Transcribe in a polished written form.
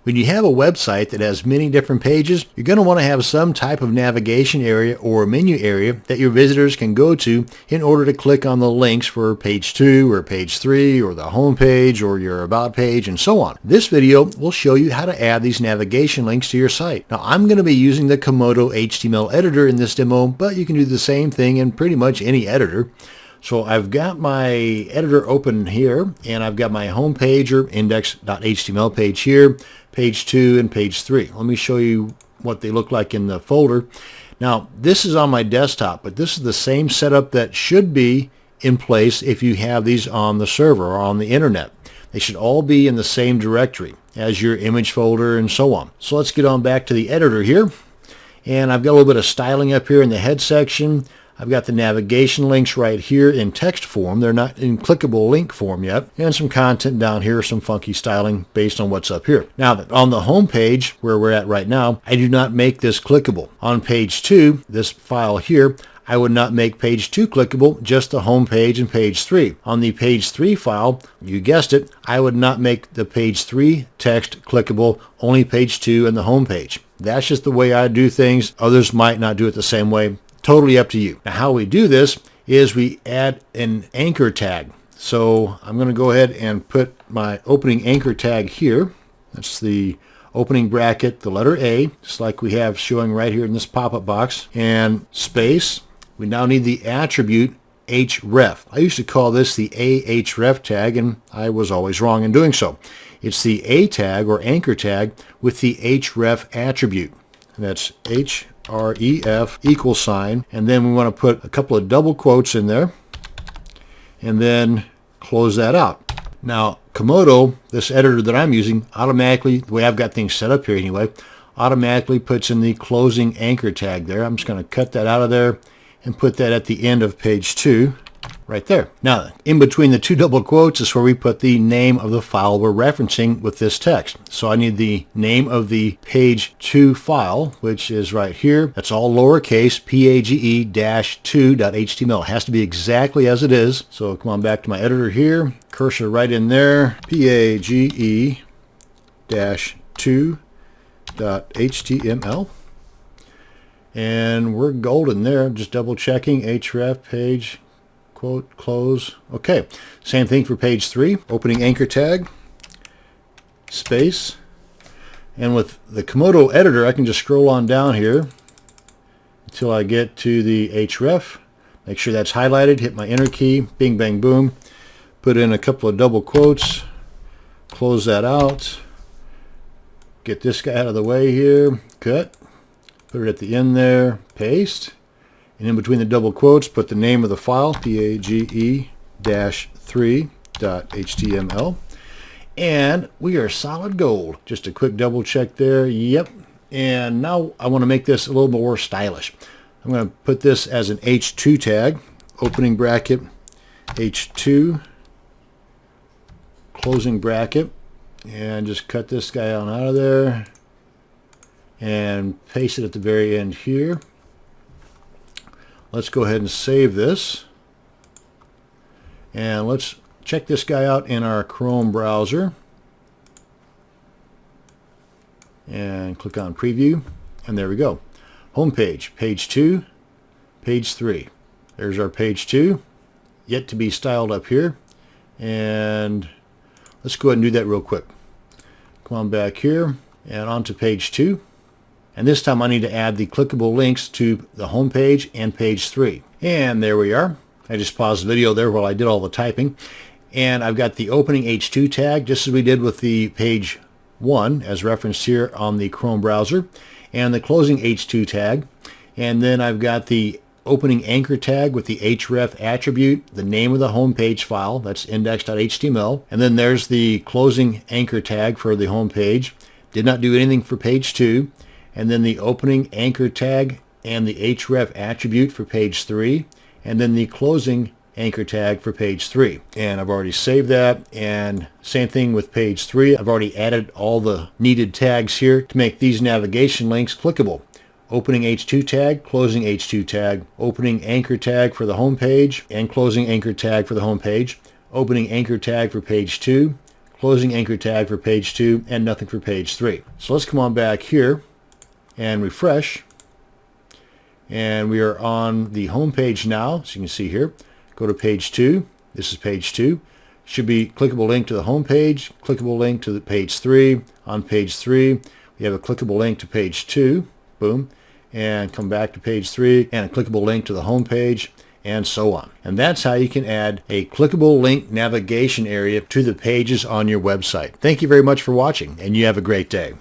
When you have a website that has many different pages, you're going to want to have some type of navigation area or menu area that your visitors can go to in order to click on the links for page 2 or page 3 or the home page or your about page and so on. This video will show you how to add these navigation links to your site. Now I'm going to be using the Comodo HTML editor in this demo, but you can do the same thing in pretty much any editor. So I've got my editor open here, and I've got my home page or index.html page here, page 2 and page 3. Let me show you what they look like in the folder. Now this is on my desktop, but this is the same setup that should be in place if you have these on the server or on the internet. They should all be in the same directory as your image folder and so on. So let's get on back to the editor here, and I've got a little bit of styling up here in the head section. I've got the navigation links right here in text form. They're not in clickable link form yet. And some content down here, some funky styling based on what's up here. Now, on the home page, where we're at right now, I do not make this clickable. On page 2, this file here, I would not make page 2 clickable, just the home page and page 3. On the page 3 file, you guessed it, I would not make the page 3 text clickable, only page 2 and the home page. That's just the way I do things. Others might not do it the same way. Totally up to you. Now how we do this is we add an anchor tag. So I'm going to go ahead and put my opening anchor tag here. That's the opening bracket, the letter A, just like we have showing right here in this pop-up box, and space. We now need the attribute href. I used to call this the ahref tag, and I was always wrong in doing so. It's the A tag or anchor tag with the href attribute. And that's href equal sign, and then we want to put a couple of double quotes in there and then close that out. Now Comodo, this editor that I'm using, automatically, the way I've got things set up here anyway, automatically puts in the closing anchor tag there. I'm just going to cut that out of there and put that at the end of page 2 right there. Now in between the two double quotes is where we put the name of the file we're referencing with this text. So I need the name of the page 2 file, which is right here. That's all lowercase, page-2.html. It has to be exactly as it is. So come on back to my editor here, cursor right in there, page-2.html. And we're golden there. Just double checking href page quote close. Okay, same thing for page 3. Opening anchor tag, space, and with the Comodo editor I can just scroll on down here until I get to the href. Make sure that's highlighted, hit my enter key, bing bang boom, put in a couple of double quotes, close that out, get this guy out of the way here, cut, put it at the end there, paste, and in between the double quotes put the name of the file, page-3.html, and we are solid gold. Just a quick double check there. Yep. And now I want to make this a little more stylish. I'm going to put this as an h2 tag, opening bracket, h2, closing bracket, and just cut this guy on out of there and paste it at the very end here. Let's go ahead and save this, and let's check this guy out in our Chrome browser and click on preview, and there we go. Home page, page 2, page 3. There's our page 2, yet to be styled up here, and let's go ahead and do that real quick. Come on back here and onto page 2. And this time I need to add the clickable links to the home page and page 3. And there we are. I just paused the video there while I did all the typing. And I've got the opening H2 tag, just as we did with the page 1, as referenced here on the Chrome browser, and the closing H2 tag. And then I've got the opening anchor tag with the href attribute, the name of the home page file, that's index.html. And then there's the closing anchor tag for the home page. Did not do anything for page 2. And then the opening anchor tag and the href attribute for page 3, and then the closing anchor tag for page 3. And I've already saved that, and same thing with page 3. I've already added all the needed tags here to make these navigation links clickable. Opening H2 tag, closing H2 tag, opening anchor tag for the home page, and closing anchor tag for the home page, opening anchor tag for page 2, closing anchor tag for page 2, and nothing for page 3. So let's come on back here and refresh. And we are on the home page now, so you can see here. Go to page 2. This is page 2. Should be clickable link to the home page, clickable link to the page 3. On page 3, we have a clickable link to page 2. Boom. And come back to page 3 and a clickable link to the home page, and so on. And that's how you can add a clickable link navigation area to the pages on your website. Thank you very much for watching, and you have a great day.